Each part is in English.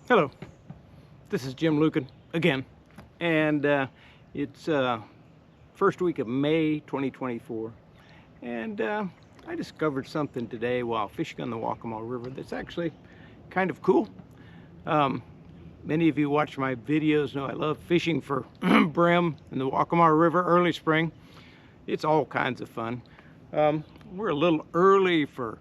Hello, this is Jim Luken again, and it's first week of May 2024, and I discovered something today while fishing on the Waccamaw River that's actually kind of cool. Many of you watch my videos know I love fishing for brim in the Waccamaw River early spring. It's all kinds of fun. We're a little early for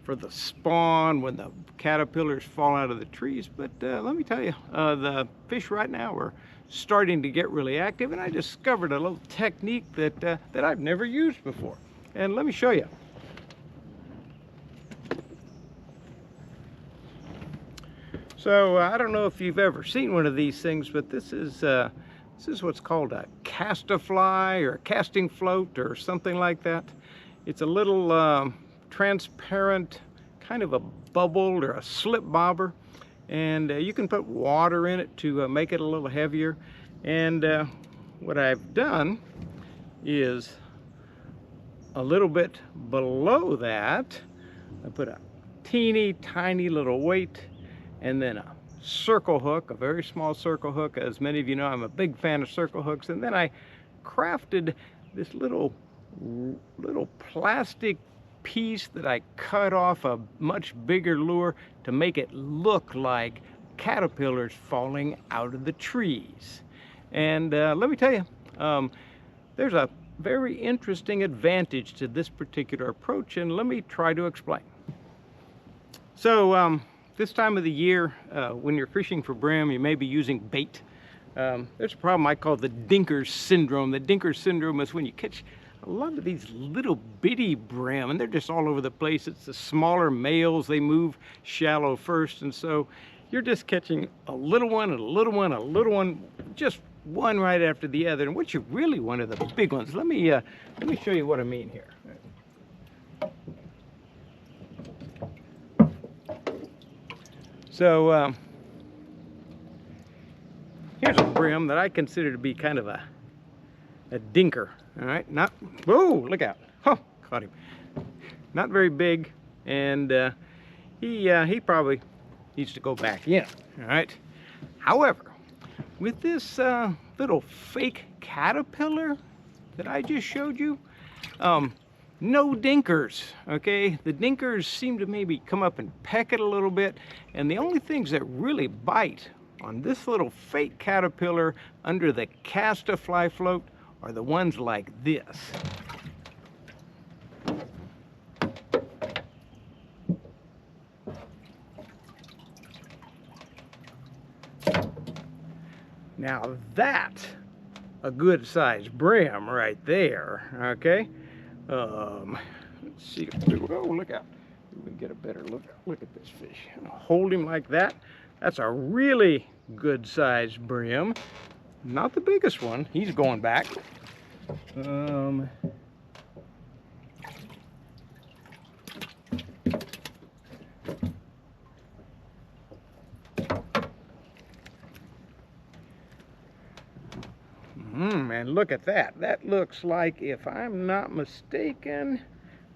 the spawn when the caterpillars fall out of the trees, but let me tell you, the fish right now are starting to get really active, and I discovered a little technique that I've never used before, and let me show you. So I don't know if you've ever seen one of these things, but this is what's called a cast-a-fly or a casting float or something like that. It's a little transparent, kind of a bubble or a slip bobber, and you can put water in it to make it a little heavier. And what I've done is a little bit below that I put a teeny tiny little weight, and then a circle hook, a very small circle hook. As many of you know, I'm a big fan of circle hooks. And then I crafted this little plastic piece that I cut off a much bigger lure to make it look like caterpillars falling out of the trees. And let me tell you, there's a very interesting advantage to this particular approach, and let me try to explain. So this time of the year, when you're fishing for brim, you may be using bait. There's a problem I call the dinker's syndrome. The dinker's syndrome is when you catch a lot of these little bitty brim, and they're just all over the place. It's the smaller males, they move shallow first, and so you're just catching a little one, a little one, a little one, just one right after the other. And what you really want are the big ones. Let me show you what I mean here. So here's a brim that I consider to be kind of a dinker. All right, not, whoa, look out. Oh, caught him. Not very big, and he probably needs to go back in. All right. However, with this little fake caterpillar that I just showed you, no dinkers, okay? The dinkers seem to maybe come up and peck it a little bit, and the only things that really bite on this little fake caterpillar under the cast-a-fly float are the ones like this. Now that's a good sized brim right there, okay? Let's see. Oh, look out. We get a better look at this fish. Hold him like that. That's a really good sized brim. Not the biggest one. He's going back. And look at that. That looks like, if I'm not mistaken,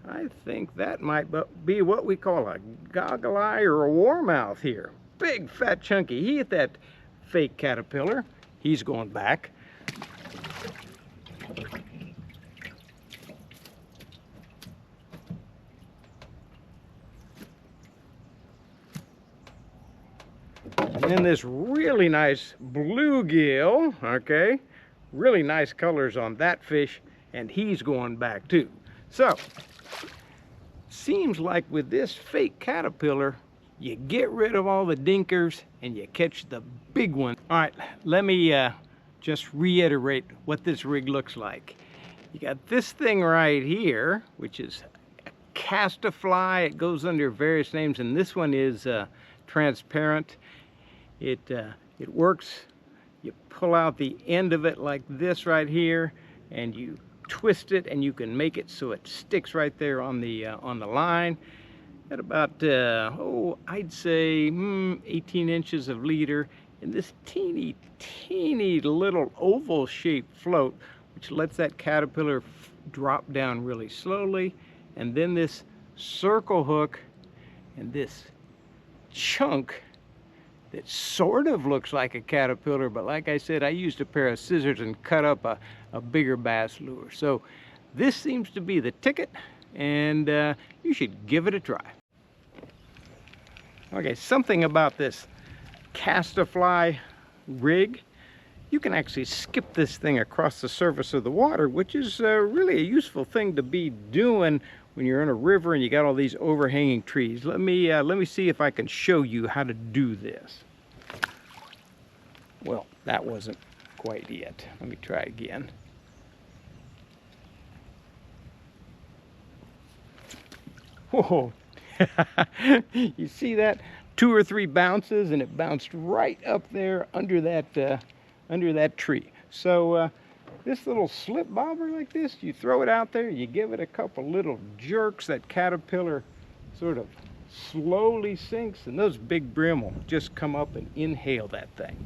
I think that might be what we call a goggle eye or a warmouth here. Big, fat, chunky. He hit that fake caterpillar. He's going back. And then this really nice bluegill, okay? Really nice colors on that fish, and he's going back too. So, seems like with this fake caterpillar, you get rid of all the dinkers and you catch the big one. All right, let me just reiterate what this rig looks like. You got this thing right here, which is a cast-a-fly. It goes under various names, and this one is transparent. It works. You pull out the end of it like this right here, and you twist it, and you can make it so it sticks right there on the line at about I'd say 18 inches of leader, in this teeny little oval shaped float, which lets that caterpillar drop down really slowly. And then this circle hook and this chunk that sort of looks like a caterpillar, but like I said, I used a pair of scissors and cut up a bigger bass lure. So this seems to be the ticket, and you should give it a try. Okay, something about this Cast-A-Fly rig, you can actually skip this thing across the surface of the water, which is really a useful thing to be doing when you're in a river and you got all these overhanging trees. Let me see if I can show you how to do this. Well, that wasn't quite it. Let me try again. Whoa. You see that? 2 or 3 bounces, and it bounced right up there under that tree. So this little slip bobber like this, you throw it out there, you give it a couple little jerks, that caterpillar sort of slowly sinks, and those big brim will just come up and inhale that thing.